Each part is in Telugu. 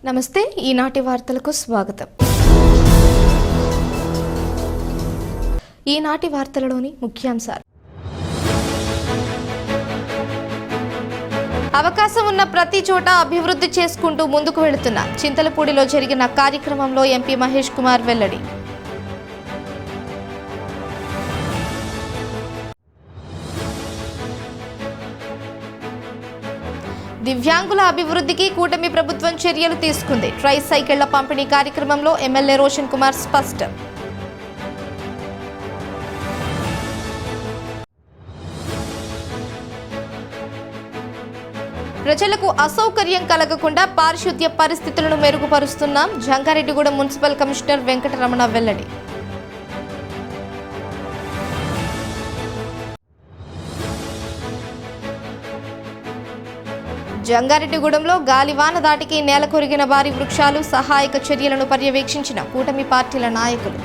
నమస్తే ఈనాటి వార్తలకు స్వాగతం. ఈనాటి వార్తలలోని ముఖ్యాంశాలు. అవకాశం ఉన్న ప్రతి చోట అభివృద్ధి చేసుకుంటూ ముందుకు వెళుతున్న చింతలపూడిలో జరిగిన కార్యక్రమంలో ఎంపీ మహేష్ కుమార్ వెల్లడి. దివ్యాంగుల అభివృద్ధికి కూటమి ప్రభుత్వం చర్యలు తీసుకుంది. ట్రై సైకిళ్ల పంపిణీ కార్యక్రమంలో ఎమ్మెల్యే రోషన్ కుమార్ స్పష్టం. ప్రజలకు అసౌకర్యం కలగకుండా పారిశుద్ధ్య పరిస్థితులను మెరుగుపరుస్తున్నాం. జంగారెడ్డిగూడెం మున్సిపల్ కమిషనర్ వెంకటరమణ వెల్లడి. జంగారెడ్డిగూడెంలో గాలివాన దాటికి నేల కొరిగిన భారీ వృక్షాలు, సహాయక చర్యలను పర్యవేక్షించిన కూటమి పార్టీల నాయకులు.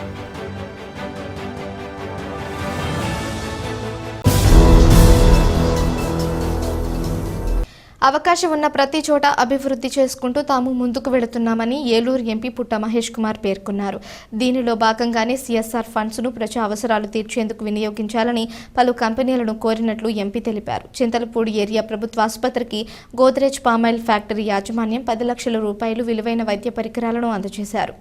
అవకాశం ఉన్న ప్రతి చోట అభివృద్ధి చేసుకుంటూ తాము ముందుకు వెళుతున్నామని ఏలూరు ఎంపీ పుట్ట మహేష్ కుమార్ పేర్కొన్నారు. దీనిలో భాగంగానే సిఎస్ఆర్ ఫండ్స్ను ప్రజా అవసరాలు తీర్చేందుకు వినియోగించాలని పలు కంపెనీలను కోరినట్లు ఎంపీ తెలిపారు. చింతలపూడి ఏరియా ప్రభుత్వ ఆసుపత్రికి గోద్రేజ్ పామాయిల్ ఫ్యాక్టరీ యాజమాన్యం 10 లక్షల రూపాయలు విలువైన వైద్య పరికరాలను అందజేశారు.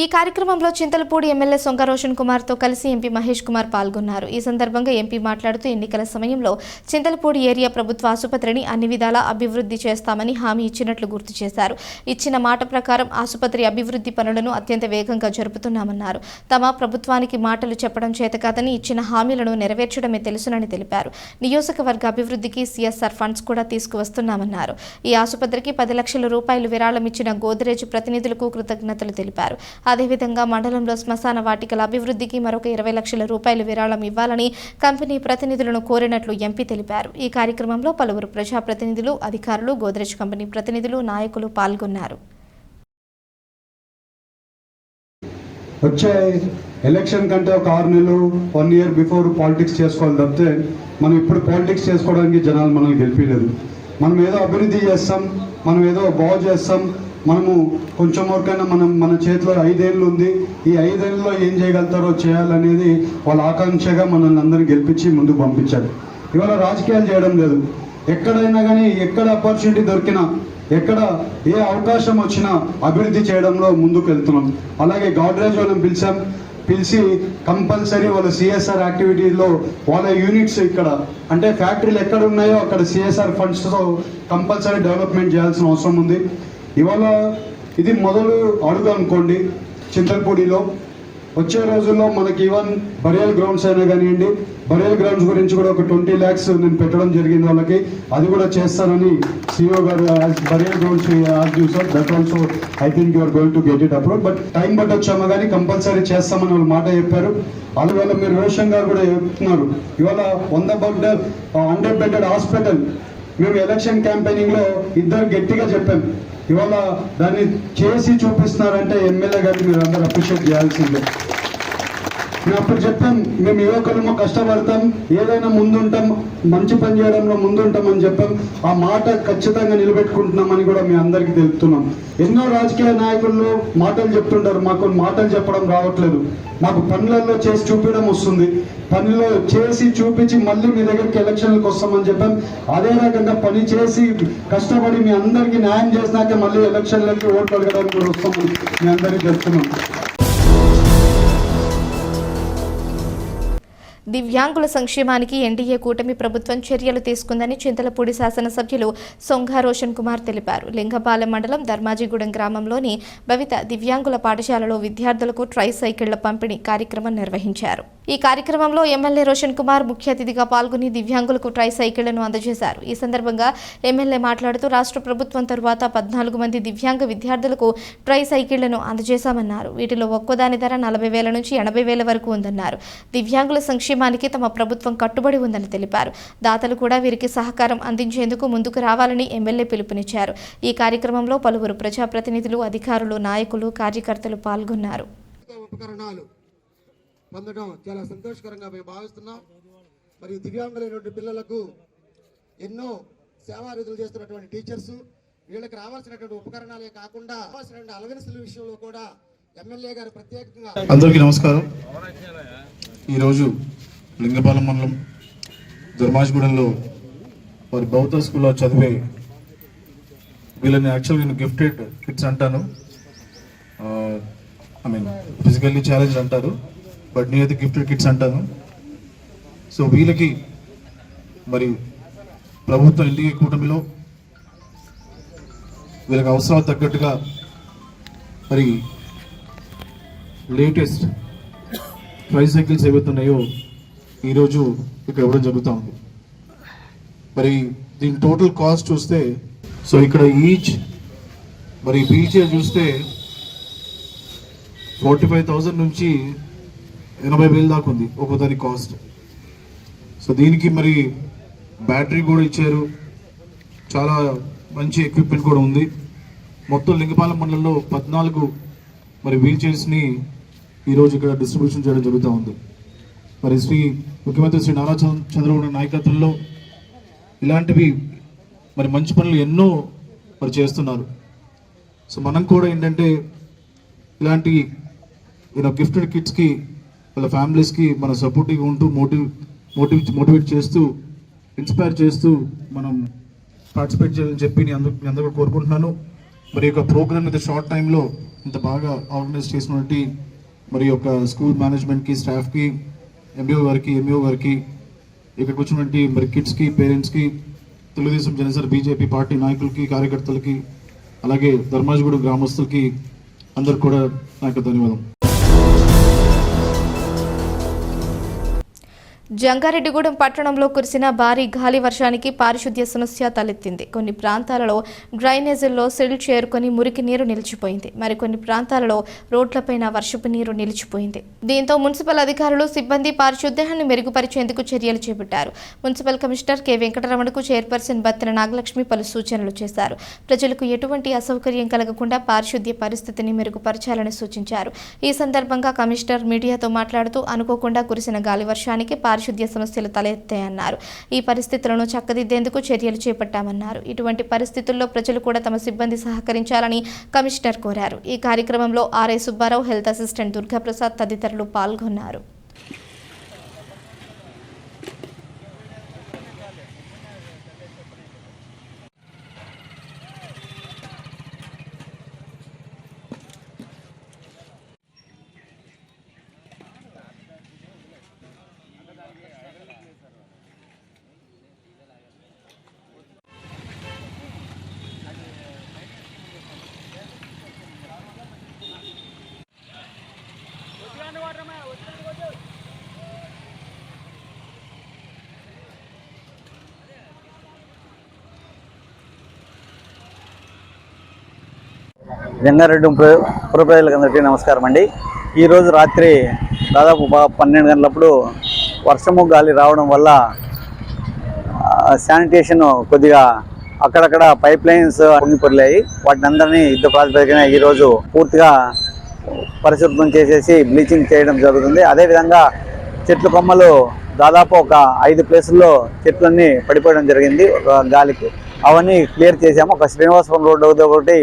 ఈ కార్యక్రమంలో చింతలపూడి ఎమ్మెల్యే సొంగ రోషన్ కుమార్తో కలిసి ఎంపీ మహేష్ కుమార్ పాల్గొన్నారు. ఈ సందర్భంగా ఎంపీ మాట్లాడుతూ ఎన్నికల సమయంలో చింతలపూడి ఏరియా ప్రభుత్వ ఆసుపత్రిని అన్ని విధాలా అభివృద్ధి చేస్తామని హామీ ఇచ్చినట్లు గుర్తు చేశారు. ఇచ్చిన మాట ప్రకారం ఆసుపత్రి అభివృద్ధి పనులను అత్యంత వేగంగా జరుపుతున్నామన్నారు. తమ ప్రభుత్వానికి మాటలు చెప్పడం చేతకాదని ఇచ్చిన హామీలను నెరవేర్చడమే తెలుసునని తెలిపారు. నియోజకవర్గ అభివృద్ధికి సిఎస్ఆర్ ఫండ్స్ కూడా తీసుకువస్తున్నామన్నారు. ఈ ఆసుపత్రికి 10 లక్షల రూపాయలు విరాళం ఇచ్చిన గోద్రేజ్ ప్రతినిధులకు కృతజ్ఞతలు తెలిపారు. అదేవిధంగా మండలంలో శ్మశాన వాటికల అభివృద్ధికి మరొక 20 లక్షల రూపాయలు విరాళం ఇవ్వాలని కంపెనీ ప్రతినిధులను కోరినట్లు ఎంపీ తెలిపారు. ఈ కార్యక్రమంలో పలువురు ప్రజాప్రతినిధులు, అధికారులు, గోద్రేజ్ కంపెనీ ప్రతినిధులు, నాయకులు పాల్గొన్నారు. వచ్చే ఎలక్షన్ కంటే ఒక 6 నెలలు 1 ఇయర్ బిఫోర్ పాలిటిక్స్ చేసుకోవాలి తప్పితే మనం ఇప్పుడు పాలిటిక్స్ చేసుకోవడానికి జనాలు మనల్ని గెలిపించలేదు. మనం ఏదో అభివృద్ధి చేస్తాం, మనం ఏదో బాగు చేస్తాం, మనము కొంచెం వరకైనా మన చేతిలో 5 ఏళ్ళు ఉంది, ఈ 5 ఏళ్ళలో ఏం చేయగలుగుతారో చేయాలనేది వాళ్ళ ఆకాంక్షగా మనల్ని అందరినీ గెలిపించి ముందుకు పంపించారు. ఇవాళ రాజకీయాలు చేయడం లేదు. ఎక్కడైనా కానీ ఎక్కడ ఆపర్చునిటీ దొరికినా, ఎక్కడ ఏ అవకాశం వచ్చినా అభివృద్ధి చేయడంలో ముందుకు వెళ్తున్నాం. అలాగే గోద్రేజ్ వాళ్ళని పిలిచి కంపల్సరీ వాళ్ళ సిఎస్ఆర్ యాక్టివిటీలో వాళ్ళ యూనిట్స్ ఇక్కడ అంటే ఫ్యాక్టరీలు ఎక్కడ ఉన్నాయో అక్కడ సిఎస్ఆర్ ఫండ్స్తో కంపల్సరీ డెవలప్మెంట్ చేయాల్సిన అవసరం ఉంది. ఇవాళ ఇది మొదలు అడుగు అనుకోండి. చింతలపూడిలో వచ్చే రోజుల్లో మనకి ఈవెన్ బరియల్ గ్రౌండ్స్ అయినా కానివ్వండి, బరియల్ గ్రౌండ్స్ గురించి కూడా ఒక 20 lakhs నేను పెట్టడం జరిగింది వాళ్ళకి. అది కూడా చేస్తానని సిఇఓ గారు బరియల్ గ్రౌండ్స్ చూసారు. That also I think you're going to get it approve. But time బట్టి వచ్చామో కానీ కంపల్సరీ చేస్తామని వాళ్ళు మాట చెప్పారు. అందువల్ల మీరు రోషన్ గారు కూడా చెప్తున్నారు. ఇవాళ 100 bedded హాస్పిటల్ మేము ఎలక్షన్ క్యాంపెయినింగ్ లో ఇద్దరు గట్టిగా చెప్పాం. ఇవాళ దాన్ని చేసి చూపిస్తున్నారంటే ఎమ్మెల్యే గారిని మీరు అందరూ అప్రిషియేట్ చేయాల్సిందే. మేము అప్పుడు చెప్పాం, మేము యువకులము కష్టపడతాం, ఏదైనా ముందుంటాం, మంచి పని చేయడంలో ముందుంటామని చెప్పాం. ఆ మాట ఖచ్చితంగా నిలబెట్టుకుంటున్నామని కూడా మీ అందరికీ తెలుపుతున్నాం. ఎన్నో రాజకీయ నాయకులు మాటలు చెప్తుంటారు, మాకు మాటలు చెప్పడం రావట్లేదు, మాకు పనులలో చేసి చూపించడం వస్తుంది, పనిలో చేసి చూపించి మళ్ళీ మీ దగ్గరికి ఎలక్షన్లకు వస్తామని చెప్పాం. అదే రకంగా పని చేసి కష్టపడి మీ అందరికీ న్యాయం చేసినాకే మళ్ళీ ఎలక్షన్లకి ఓట్లు అడగడానికి కూడా వస్తామని మీ అందరికీ చెప్తున్నాం. దివ్యాంగుల సంక్షేమానికి ఎన్డీఏ కూటమి ప్రభుత్వం చర్యలు తీసుకుందని చింతలపూడి శాసనసభ్యులు సొంగ రోషన్ కుమార్ తెలిపారు. లింగపాలెం మండలం ధర్మాజిగూడెం గ్రామంలోని భవిత దివ్యాంగుల పాఠశాలలో విద్యార్థులకు ట్రై సైకిళ్ల పంపిణీ కార్యక్రమం నిర్వహించారు. ఈ కార్యక్రమంలో ఎమ్మెల్యే రోషన్ కుమార్ ముఖ్య అతిథిగా పాల్గొని దివ్యాంగులకు ట్రై సైకిళ్లను అందజేశారు. ఈ సందర్భంగా ఎమ్మెల్యే మాట్లాడుతూ రాష్ట్ర ప్రభుత్వం తరువాత 14 మంది దివ్యాంగ విద్యార్థులకు ట్రై సైకిళ్లను అందజేశామన్నారు. వీటిలో ఒక్కోదాని ధర 40,000 నుంచి 80,000 వరకు ఉందన్నారు. దివ్యాంగుల సంక్షేమానికి తమ ప్రభుత్వం కట్టుబడి ఉందని తెలిపారు. దాతలు కూడా వీరికి సహకారం అందించేందుకు ముందుకు రావాలని ఎమ్మెల్యే పిలుపునిచ్చారు. ఈ కార్యక్రమంలో పలువురు ప్రజాప్రతినిధులు, అధికారులు, నాయకులు, కార్యకర్తలు పాల్గొన్నారు. పొందడం చాలా సంతోషకరంగా మేము భావిస్తున్నాం. మరియు దివ్యాంగులైనటువంటి పిల్లలకు ఎన్నో సేవారీతులు చేస్తున్నటువంటి టీచర్స్, వీళ్ళకి రావాల్సినటువంటి ఉపకరణాలే కాకుండా రావాల్సిన అలవెన్సుల విషయంలో కూడా ఎమ్మెల్యే గారు ప్రత్యేకంగా. అందరికీ నమస్కారం. ఈరోజు లింగపాలెం మండలం ధర్మాజిగూడెంలో వారి బౌద్ధ స్కూల్లో చదివే వీళ్ళని యాక్చువల్గా నేను గిఫ్టెడ్ కిడ్స్ అంటాను, ఐ మీన్ ఫిజికల్లీ ఛాలెంజ్ అంటారు, బట్ నేనైతే గిఫ్టెడ్ కిడ్స్ అంటాను. సో వీళ్ళకి మరి ప్రభుత్వం ఎన్డీఏ కూటమిలో వీళ్ళకి అవసరాలు తగ్గట్టుగా మరి లేటెస్ట్ ట్రైసైకిల్స్ ఏవైతున్నాయో ఈరోజు ఇక్కడ ఇవ్వడం జరుగుతూ ఉంది. మరి దీని టోటల్ కాస్ట్ చూస్తే, సో ఇక్కడ ఈచ్ మరి వీల్ చైర్ చూస్తే 45,000 నుంచి 80,000 దాకా ఉంది ఒక్కో దాని కాస్ట్. సో దీనికి మరి బ్యాటరీ కూడా ఇచ్చారు, చాలా మంచి ఎక్విప్మెంట్ కూడా ఉంది. మొత్తం లింగపాలెం మండలంలో 14 మరి వీల్ చైర్స్ని ఈరోజు ఇక్కడ డిస్ట్రిబ్యూషన్ చేయడం జరుగుతూ ఉంది. మరి ముఖ్యమంత్రి శ్రీ నారా చంద్రబాబు నాయకత్వంలో ఇలాంటివి మరి మంచి పనులు ఎన్నో మరి చేస్తున్నారు. సో మనం కూడా ఏంటంటే ఇలాంటి గిఫ్టెడ్ కిడ్స్కి వాళ్ళ ఫ్యామిలీస్కి మన సపోర్టివ్గా ఉంటూ మోటివేట్ చేస్తూ ఇన్స్పైర్ చేస్తూ మనం పార్టిసిపేట్ చేయాలని చెప్పి నేను అందరూ కోరుకుంటున్నాను. మరి యొక్క ప్రోగ్రామ్ అయితే షార్ట్ టైంలో ఇంత బాగా ఆర్గనైజ్ చేసినటువంటి మరి యొక్క స్కూల్ మేనేజ్మెంట్కి, స్టాఫ్కి, ఎంఈఓ గారికి ఇక్కడికి వచ్చినటువంటి మరి కిడ్స్కి, పేరెంట్స్కి, తెలుగుదేశం జనసేన బీజేపీ పార్టీ నాయకులకి, కార్యకర్తలకి, అలాగే ధర్మాజిగూడ గ్రామస్తులకి అందరికి కూడా నాకు ధన్యవాదం. జంగారెడ్డిగూడెం పట్టణంలో కురిసిన భారీ గాలి వర్షానికి పారిశుద్ధ్య సమస్య తలెత్తింది. కొన్ని ప్రాంతాలలో డ్రైనేజీల్లో సిల్ చేరుకొని మురికి నీరు నిలిచిపోయింది. మరికొన్ని ప్రాంతాలలో రోడ్లపైన వర్షపు నీరు నిలిచిపోయింది. దీంతో మున్సిపల్ అధికారులు, సిబ్బంది పారిశుద్ధ్యాన్ని మెరుగుపరిచేందుకు చర్యలు చేపట్టారు. మున్సిపల్ కమిషనర్ కె వెంకటరమణకు చైర్పర్సన్ బత్తిన నాగలక్ష్మి పలు సూచనలు చేశారు. ప్రజలకు ఎటువంటి అసౌకర్యం కలగకుండా పారిశుద్ధ్య పరిస్థితిని మెరుగుపరచాలని సూచించారు. ఈ సందర్భంగా కమిషనర్ మీడియాతో మాట్లాడుతూ అనుకోకుండా కురిసిన గాలి వర్షానికి పారిశుద్ధ్య సమస్యలు తలెత్తాయన్నారు. ఈ పరిస్థితులను చక్కదిద్దేందుకు చర్యలు చేపట్టామన్నారు. ఇటువంటి పరిస్థితుల్లో ప్రజలు కూడా తమ సిబ్బంది సహకరించాలని కమిషనర్ కోరారు. ఈ కార్యక్రమంలో RI Subbarao, health assistant Durgaprasad తదితరులు పాల్గొన్నారు. జంగారెడ్డి పుర ప్రజలందరికీ నమస్కారం అండి. ఈరోజు రాత్రి దాదాపు 12 గంటలప్పుడు వర్షము గాలి రావడం వల్ల శానిటేషన్ కొద్దిగా అక్కడక్కడ పైప్ లైన్స్ పొంగిపొర్లాయి. వాటిని అందరినీ యుద్ధ ప్రాతిపదికన ఈరోజు పూర్తిగా పరిశుభ్రం చేసేసి బ్లీచింగ్ చేయడం జరుగుతుంది. అదేవిధంగా చెట్లు కొమ్మలు దాదాపు ఒక 5 ప్లేసుల్లో చెట్లన్నీ పడిపోవడం జరిగింది గాలికి. అవన్నీ క్లియర్ చేసాము. ఒక శ్రీనివాసపురం రోడ్డు ఒకటి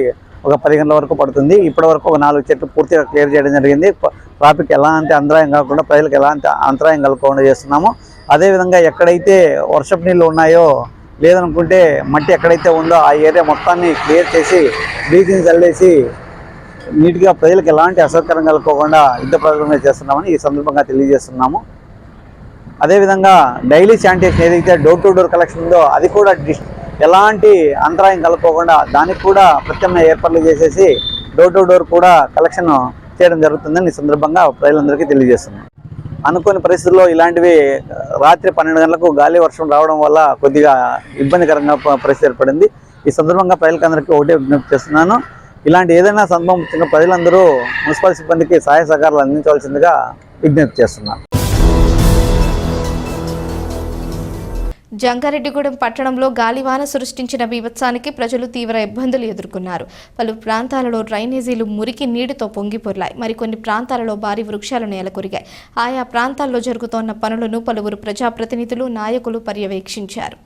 ఒక 10 గంటల వరకు పడుతుంది. ఇప్పటి వరకు ఒక 4 చెట్లు పూర్తిగా క్లియర్ చేయడం జరిగింది. ట్రాఫిక్ ఎలాంటి అంతరాయం కాకుండా, ప్రజలకు ఎలాంటి అంతరాయం కలగకుండా చేస్తున్నాము. అదేవిధంగా ఎక్కడైతే వర్షపు నీళ్ళు ఉన్నాయో, లేదనుకుంటే మట్టి ఎక్కడైతే ఉందో ఆ ఏరియా మొత్తాన్ని క్లియర్ చేసి బ్లీచింగ్ చల్లేసి నీట్గా ప్రజలకు ఎలాంటి అసౌకర్యం కలుకోకుండా యుద్ధ ప్రయోగంగా చేస్తున్నామని ఈ సందర్భంగా తెలియజేస్తున్నాము. అదేవిధంగా డైలీ శానిటేషన్ ఏదైతే డోర్ టు డోర్ కలెక్షన్ ఉందో అది కూడా ఎలాంటి అంతరాయం కలుపుకోకుండా దానికి కూడా ప్రత్యామ్నాయ ఏర్పాట్లు చేసేసి డోర్ టు డోర్ కూడా కలెక్షన్ చేయడం జరుగుతుందని ఈ సందర్భంగా ప్రజలందరికీ తెలియజేస్తున్నాం. అనుకోని పరిస్థితుల్లో ఇలాంటివి రాత్రి 12 గంటలకు గాలి వర్షం రావడం వల్ల కొద్దిగా ఇబ్బందికరంగా పరిస్థితి ఏర్పడింది. ఈ సందర్భంగా ప్రజలందరికీ ఒకటే విజ్ఞప్తి చేస్తున్నాను, ఇలాంటి ఏదైనా సందర్భం వచ్చిన ప్రజలందరూ మున్సిపల్ సిబ్బందికి సహాయ సహకారాలు అందించవలసిందిగా విజ్ఞప్తి చేస్తున్నాను. జంగారెడ్డిగూడెం పట్టణంలో గాలివాన సృష్టించిన బీభత్సానికి ప్రజలు తీవ్ర ఇబ్బందులు ఎదుర్కొన్నారు. పలు ప్రాంతాలలో డ్రైనేజీలు మురికి నీటితో పొంగిపొర్లాయి. మరికొన్ని ప్రాంతాలలో భారీ వృక్షాలు నేలకొరిగాయి. ఆయా ప్రాంతాల్లో జరుగుతోన్న పనులను పలువురు ప్రజాప్రతినిధులు, నాయకులు పర్యవేక్షించారు.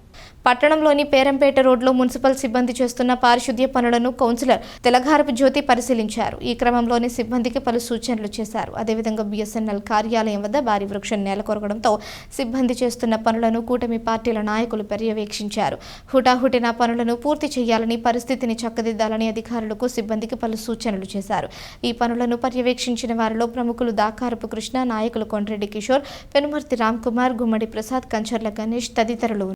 పట్టణంలోని పేరంపేట రోడ్లో మున్సిపల్ సిబ్బంది చేస్తున్న పారిశుద్ధ్య పనులను కౌన్సిలర్ తెలగారపు జ్యోతి పరిశీలించారు. ఈ క్రమంలోని సిబ్బందికి పలు సూచనలు చేశారు. అదేవిధంగా BSNL కార్యాలయం వద్ద భారీ వృక్షం నేలకొరగడంతో సిబ్బంది చేస్తున్న పనులను కూటమి పార్టీల నాయకులు పర్యవేక్షించారు. హుటాహుటిన పనులను పూర్తి చేయాలని, పరిస్థితిని చక్కదిద్దాలని అధికారులకు సిబ్బందికి పలు సూచనలు చేశారు. ఈ పనులను పర్యవేక్షించిన వారిలో ప్రముఖులు దాకారపు కృష్ణ, నాయకులు కొండ్రెడ్డి కిషోర్, పెనుమర్తి రామ్ కుమార్, గుమ్మడి ప్రసాద్, కంచర్ల గణేష్ తదితరులు.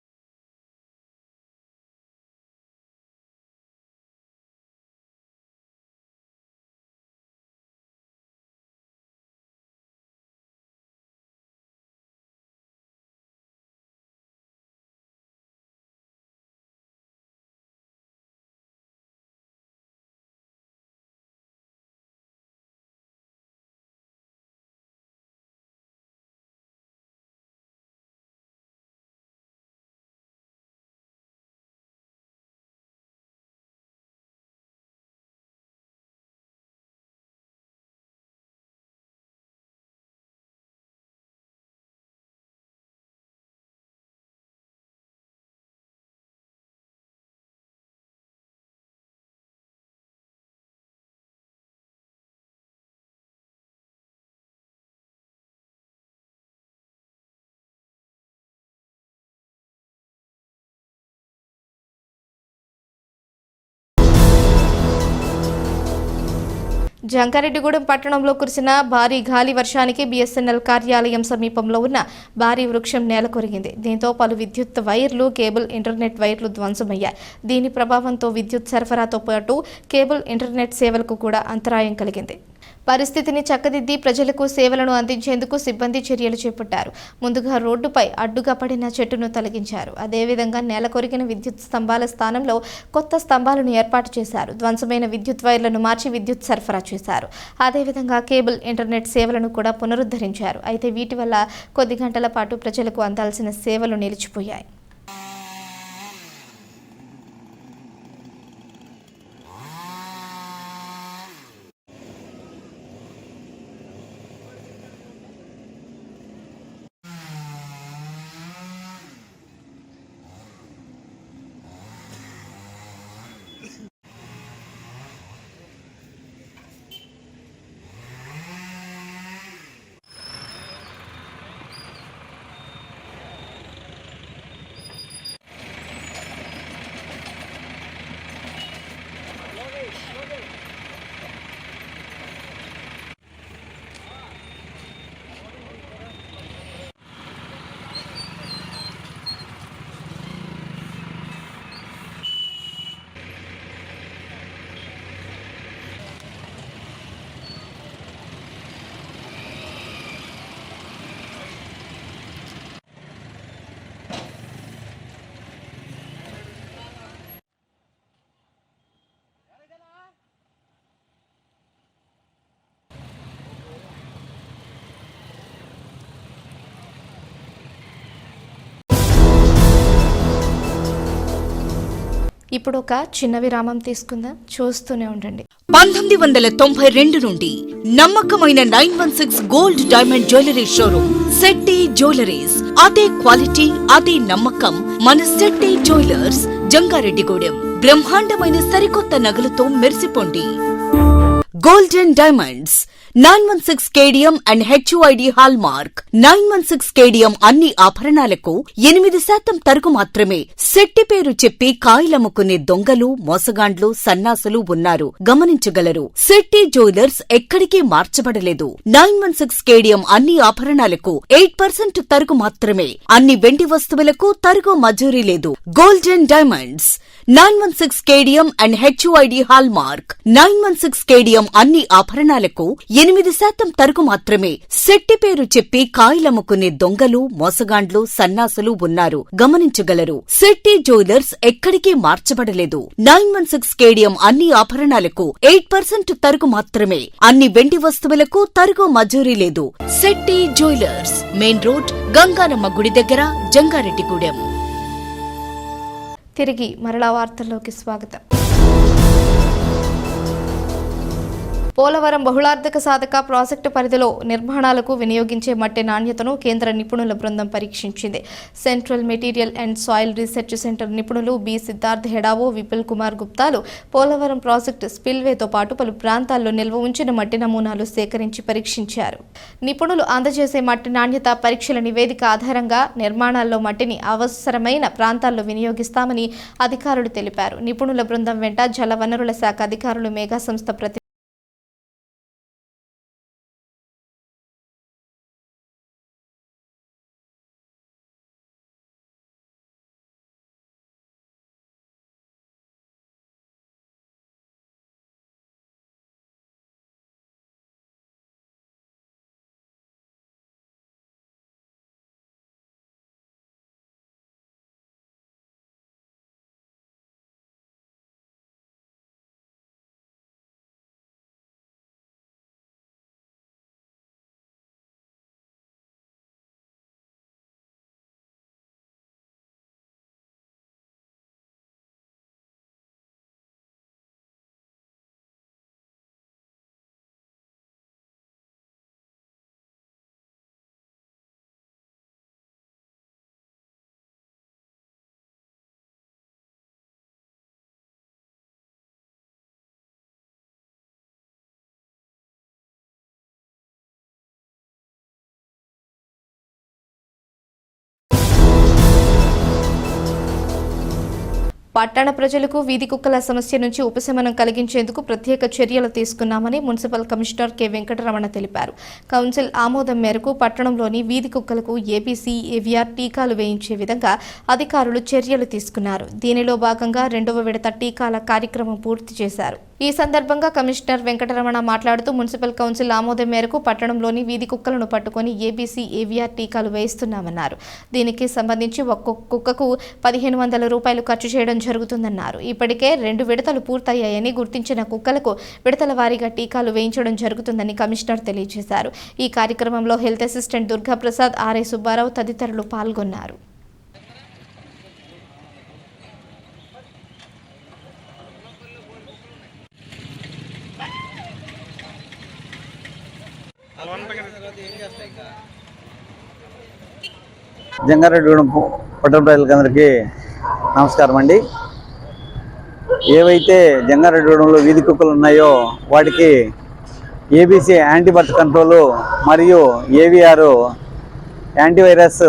జంగారెడ్డిగూడెం పట్టణంలో కురిసిన భారీ గాలి వర్షానికి BSNL కార్యాలయం సమీపంలో ఉన్న భారీ వృక్షం నేలకొరిగింది. దీంతో పలు విద్యుత్ వైర్లు, కేబుల్, ఇంటర్నెట్ వైర్లు ధ్వంసమయ్యాయి. దీని ప్రభావంతో విద్యుత్ సరఫరాతో పాటు కేబుల్, ఇంటర్నెట్ సేవలకు కూడా అంతరాయం కలిగింది. పరిస్థితిని చక్కదిద్ది ప్రజలకు సేవలను అందించేందుకు సిబ్బంది చర్యలు చేపట్టారు. ముందుగా రోడ్డుపై అడ్డుగా పడిన చెట్టును తొలగించారు. అదేవిధంగా నేలకొరిగిన విద్యుత్ స్తంభాల స్థానంలో కొత్త స్తంభాలను ఏర్పాటు చేశారు. ధ్వంసమైన విద్యుత్ వైర్లను మార్చి విద్యుత్ సరఫరా చేశారు. అదేవిధంగా కేబుల్, ఇంటర్నెట్ సేవలను కూడా పునరుద్ధరించారు. అయితే వీటి వల్ల కొద్ది గంటల పాటు ప్రజలకు అందాల్సిన సేవలు నిలిచిపోయాయి. ఇప్పుడు ఒక చిన్న విరామం తీసుకుందాం. చూస్తూనే ఉండండి. 1992 నుండి నమ్మకమైన 916 gold diamond jewellery showroom Shetty jewelleries. అదే క్వాలిటీ, అదే నమ్మకం మన శెట్టి జ్యువెలర్స్, జంగారెడ్డిగూడెం. బ్రహ్మాండమైన సరికొత్త నగలతో మెరిసిపోండి. Golden diamonds 916 KDM and HUID hallmark. 916 KDM అన్ని ఆభరణాలకు 8% తరుగు మాత్రమే. శెట్టి పేరు చెప్పి కాయలమ్ముకునే దొంగలు, మోసగాండ్లు, సన్నాసులు ఉన్నారు, గమనించగలరు. శెట్టి జ్యువెలర్స్ ఎక్కడికి మార్చబడలేదు. 916 KDM అన్ని ఆభరణాలకు 8% తరుగు మాత్రమే. అన్ని వెండి వస్తువులకు తరుగు మజూరీ లేదు. Golden diamonds 916 KDM and HUID hallmark. 916 KDM అన్ని ఆభరణాలకు 8% తరుగు మాత్రమే. శెట్టి పేరు చెప్పి కాయలమ్ముకునే దొంగలు, మోసగాండ్లు, సన్నాసులు ఉన్నారు, గమనించగలరు. శెట్టి జ్యువెలర్స్ ఎక్కడికి మార్చబడలేదు. 916 KDM అన్ని ఆభరణాలకు 8% తరుగు మాత్రమే. అన్ని వెండి వస్తువులకు తరుగు మజూరీ లేదు. Shetty jewellers, main road, Ganganamma గుడి దగ్గర, జంగారెడ్డిగూడెం. తిరిగి మరలా వార్తల్లోకి స్వాగతం. పోలవరం బహుళార్థక సాధక ప్రాజెక్టు పరిధిలో నిర్మాణాలకు వినియోగించే మట్టి నాణ్యతను కేంద్ర నిపుణుల బృందం పరీక్షించింది. Central material and soil research centre నిపుణులు బి సిద్ధార్థ్ హెడావో, విపుల్ కుమార్ గుప్తాలు పోలవరం ప్రాజెక్టు స్పిల్వేతో పాటు పలు ప్రాంతాల్లో నిల్వ ఉంచిన మట్టి నమూనాలు సేకరించి పరీక్షించారు. నిపుణులు అందజేసే మట్టి నాణ్యత పరీక్షల నివేదిక ఆధారంగా నిర్మాణాల్లో మట్టిని అవసరమైన ప్రాంతాల్లో వినియోగిస్తామని అధికారులు తెలిపారు. నిపుణుల బృందం వెంట జలవనరుల శాఖ అధికారులు, మేఘా సంస్థ ప్రతి పట్టణ ప్రజలకు వీధి కుక్కల సమస్య నుంచి ఉపశమనం కలిగించేందుకు ప్రత్యేక చర్యలు తీసుకున్నామని మున్సిపల్ కమిషనర్ కె వెంకటరమణ తెలిపారు. కౌన్సిల్ ఆమోదం మేరకు పట్టణంలోని వీధి కుక్కలకు ఏబీసీ, ఏవీఆర్ టీకాలు వేయించే విధంగా అధికారులు చర్యలు తీసుకున్నారు. దీనిలో భాగంగా 2వ విడత టీకాల కార్యక్రమం పూర్తి చేశారు. ఈ సందర్భంగా కమిషనర్ వెంకటరమణ మాట్లాడుతూ మున్సిపల్ కౌన్సిల్ ఆమోదం మేరకు పట్టణంలోని వీధి కుక్కలను పట్టుకొని ఏబీసీ, ఏవీఆర్ టీకాలు వేయిస్తున్నామన్నారు. దీనికి సంబంధించి ఒక్కొక్క కుక్కకు 1500 రూపాయలు ఖర్చు చేయడం జరుగుతుందన్నారు. ఇప్పటికే 2 విడతలు పూర్తయ్యాయని, గుర్తించిన కుక్కలకు విడతల వారీగా టీకాలు వేయించడం జరుగుతుందని కమిషనర్ తెలియజేశారు. ఈ కార్యక్రమంలో health assistant Durgaprasad, RI Subbarao తదితరులు పాల్గొన్నారు. జంగారెడ్డిగూడెం పట్టణ ప్రజలందరికీ నమస్కారం అండి. ఏవైతే జంగారెడ్డిగూడెంలో వీధి కుక్కలు ఉన్నాయో వాటికి ఏబీసీ యాంటీబర్త్ కంట్రోలు మరియు ఏవీఆర్ యాంటీవైరస్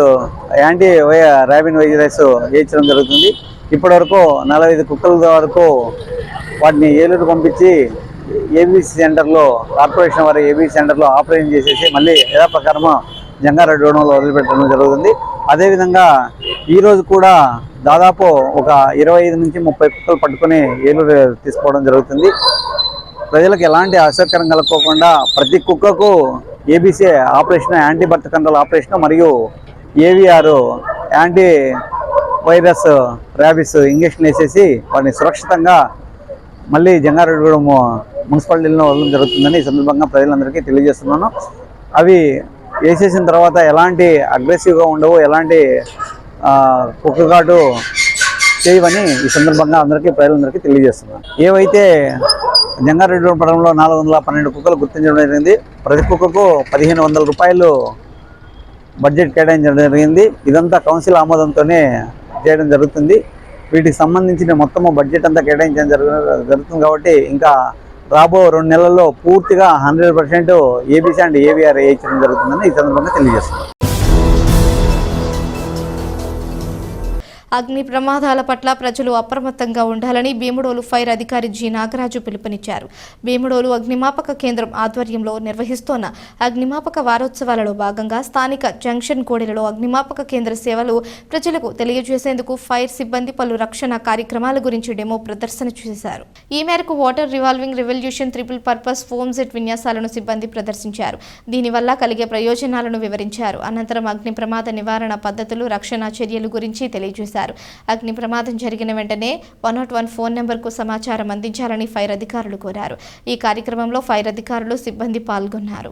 ర్యాబిన్ వైరస్ వేయించడం జరుగుతుంది. ఇప్పటివరకు 45 కుక్కల వరకు వాటిని ఏలూరు పంపించి ఏబీసీ సెంటర్లో, కార్పొరేషన్ వారి ఏబీసీ సెంటర్లో ఆపరేషన్ చేసేసి మళ్ళీ యథాప్రకారం జంగారెడ్డిగూడెంలో వదిలిపెట్టడం జరుగుతుంది. అదేవిధంగా ఈరోజు కూడా దాదాపు ఒక 25 నుంచి 30 కుక్కలు పట్టుకొని ఏలూరు తీసుకోవడం జరుగుతుంది. ప్రజలకు ఎలాంటి అసౌకర్యం కలగకోకుండా ప్రతి కుక్కకు ఏబీసీ ఆపరేషన్, యాంటీబర్త్ కంట్రోల్ ఆపరేషన్ మరియు AVR anti virus rabies injection వేసేసి వాటిని సురక్షితంగా మళ్ళీ జంగారెడ్డిగూడెం మున్సిపాలిటీలో వదలడం జరుగుతుందని ఈ సందర్భంగా ప్రజలందరికీ తెలియజేస్తున్నాను. అవి వేసేసిన తర్వాత ఎలాంటి అగ్రెసివ్గా ఉండవు, ఎలాంటి కుక్కగాటు చేయవని ఈ సందర్భంగా ప్రజలందరికీ తెలియజేస్తున్నాను. ఏవైతే జంగారెడ్డిగూడెం పట్టణంలో 412 కుక్కలు గుర్తించడం జరిగింది. ప్రతి కుక్కకు 1500 రూపాయలు బడ్జెట్ కేటాయించడం జరిగింది. ఇదంతా కౌన్సిల్ ఆమోదంతోనే చేయడం జరుగుతుంది. వీటికి సంబంధించిన మొత్తము బడ్జెట్ అంతా కేటాయించడం జరుగుతుంది కాబట్టి ఇంకా రాబో 2 నెలల్లో పూర్తిగా 100% ఏబీసీ అండ్ ఏవీఆర్ వేయించడం జరుగుతుందని ఈ సందర్భంగా తెలియజేస్తున్నాను. అగ్ని ప్రమాదాల పట్ల ప్రజలు అప్రమత్తంగా ఉండాలని భీముడోలు ఫైర్ అధికారి జి నాగరాజు పిలుపునిచ్చారు. భీముడోలు అగ్నిమాపక కేంద్రం ఆధ్వర్యంలో నిర్వహిస్తోన్న అగ్నిమాపక వారోత్సవాలలో భాగంగా స్థానిక జంక్షన్ కోడెలలో అగ్నిమాపక కేంద్ర సేవలు ప్రజలకు తెలియజేసేందుకు ఫైర్ సిబ్బంది పలు రక్షణ కార్యక్రమాల గురించి డెమో ప్రదర్శన చేశారు. ఈ మేరకు water revolving revolution triple purpose foam set విన్యాసాలను సిబ్బంది ప్రదర్శించారు. దీనివల్ల కలిగే ప్రయోజనాలను వివరించారు. అనంతరం అగ్ని ప్రమాద నివారణ పద్ధతులు, రక్షణ చర్యలు గురించి తెలియజేశారు. అగ్ని ప్రమాదం జరిగిన వెంటనే 101 ఫోన్ నెంబర్కు సమాచారం అందించాలని ఫైర్ అధికారులు కోరారు. ఈ కార్యక్రమంలో ఫైర్ అధికారులు, సిబ్బంది పాల్గొన్నారు.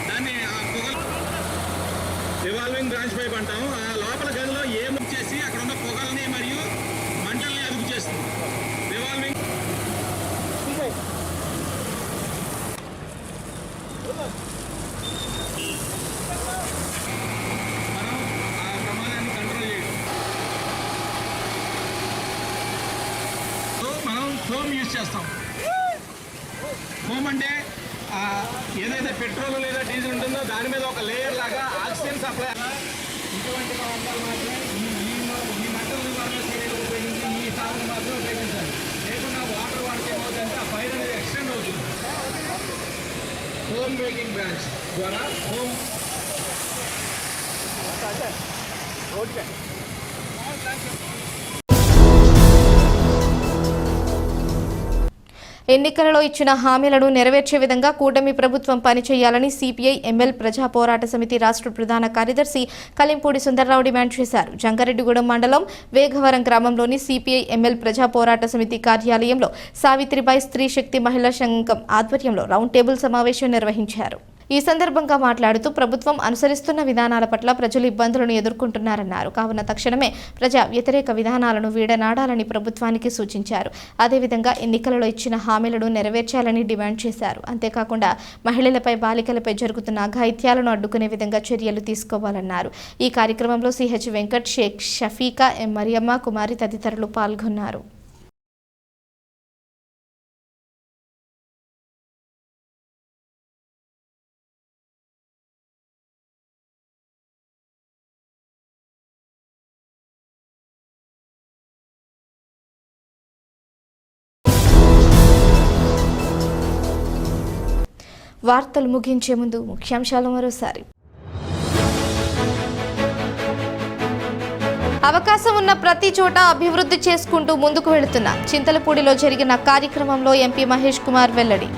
దాన్ని రివాల్వింగ్ బ్రాంచ్ పైప్ అంటాం. ఆ లోపల గదిలో చేసి అక్కడ ఉన్న పొగల్ని మరియు మంటల్ని అదుపు చేస్తుంది. రివాల్వింగ్ మనం ఆ ప్రమాదాన్ని కంట్రోల్ చేయడం. మనం ఫోమ్ యూజ్ చేస్తాం. ఫోమ్ అంటే ఏదైతే పెట్రోల్ లేదా డీజిల్ ఉంటుందో దాని మీద ఒక లేయర్ లాగా ఆక్సిజన్ సప్లై. ఇటువంటి పదార్థాలు మాత్రమే ఈ మంటల నివారణ చర్యలు ఉపయోగించి ఈ సాధన మాత్రమే ఉపయోగించాలి. లేకుండా వాటర్ వాడితే ఏమవుతుందంటే ఆ ఫైర్ అనేది ఎక్స్టెండ్ అవుతుంది. హోమ్ మేకింగ్ బ్రాంచ్ ద్వారా హోమ్ ఎన్నికలలో ఇచ్చిన హామీలను నెరవేర్చే విధంగా కూటమి ప్రభుత్వం పనిచేయాలని సిపిఐ ఎంఎల్ ప్రజా పోరాట సమితి రాష్ట్ర ప్రధాన కార్యదర్శి కలింపూడి సుందర్రావు డిమాండ్ చేశారు. జంగారెడ్డిగూడెం మండలం వేగవరం గ్రామంలోని సిపిఐ ఎంఎల్ ప్రజా పోరాట సమితి కార్యాలయంలో సావిత్రిబాయి స్త్రీ శక్తి మహిళా సంఘం ఆధ్వర్యంలో రౌండ్ టేబుల్ సమావేశం నిర్వహించారు. ఈ సందర్భంగా మాట్లాడుతూ ప్రభుత్వం అనుసరిస్తున్న విధానాల పట్ల ప్రజలు ఇబ్బందులను ఎదుర్కొంటున్నారన్నారు. కావున తక్షణమే ప్రజా వ్యతిరేక విధానాలను వీడనాడాలని ప్రభుత్వానికి సూచించారు. అదేవిధంగా ఎన్నికలలో ఇచ్చిన హామీలను నెరవేర్చాలని డిమాండ్ చేశారు. అంతేకాకుండా మహిళలపై బాలికలపై జరుగుతున్న అఘాయిత్యాలను అడ్డుకునే విధంగా చర్యలు తీసుకోవాలన్నారు. ఈ కార్యక్రమంలో సిహెచ్ వెంకట్, షేక్ షఫీకా, ఎం మరియమ్మ కుమారి తదితరులు పాల్గొన్నారు. వార్తలు ముగించే ముందు ముఖ్యాంశాలు మరోసారి. అవకాశం ఉన్న ప్రతి చోట అభివృద్ధి చేసుకుంటూ ముందుకు వెళుతున్న చింతలపూడిలో జరిగిన కార్యక్రమంలో ఎంపీ మహేష్ కుమార్ వెల్లడి.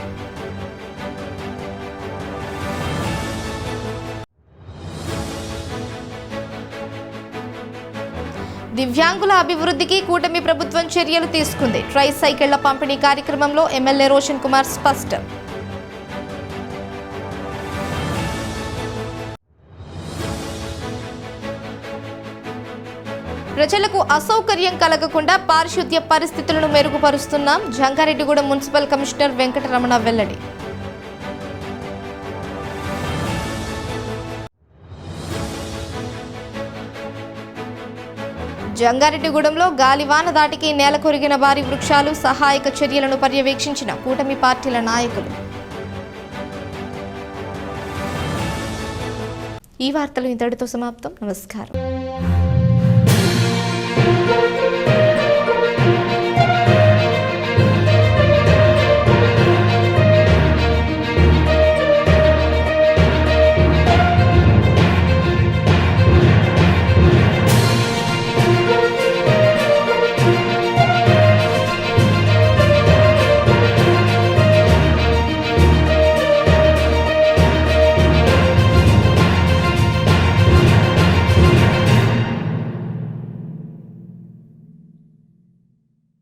దివ్యాంగుల అభివృద్ధికి కూటమి ప్రభుత్వం చర్యలు తీసుకుంది. ట్రై సైకిళ్ల పంపిణీ కార్యక్రమంలో ఎమ్మెల్యే రోషన్ కుమార్ స్పష్టం. ప్రజలకు అసౌకర్యం కలగకుండా పారిశుద్ధ్య పరిస్థితులను మెరుగుపరుస్తున్నాం. జంగారెడ్డిగూడెం మున్సిపల్ కమిషనర్ వెంకటరమణ వెల్లడి. జంగారెడ్డిగూడెంలో గాలివాన దాటికి నేల కొరిగిన భారీ వృక్షాలు, సహాయక చర్యలను పర్యవేక్షించిన కూటమి పార్టీల నాయకులు. ఈ వార్తలు ఇంతటితో సమాప్తం. నమస్కారం.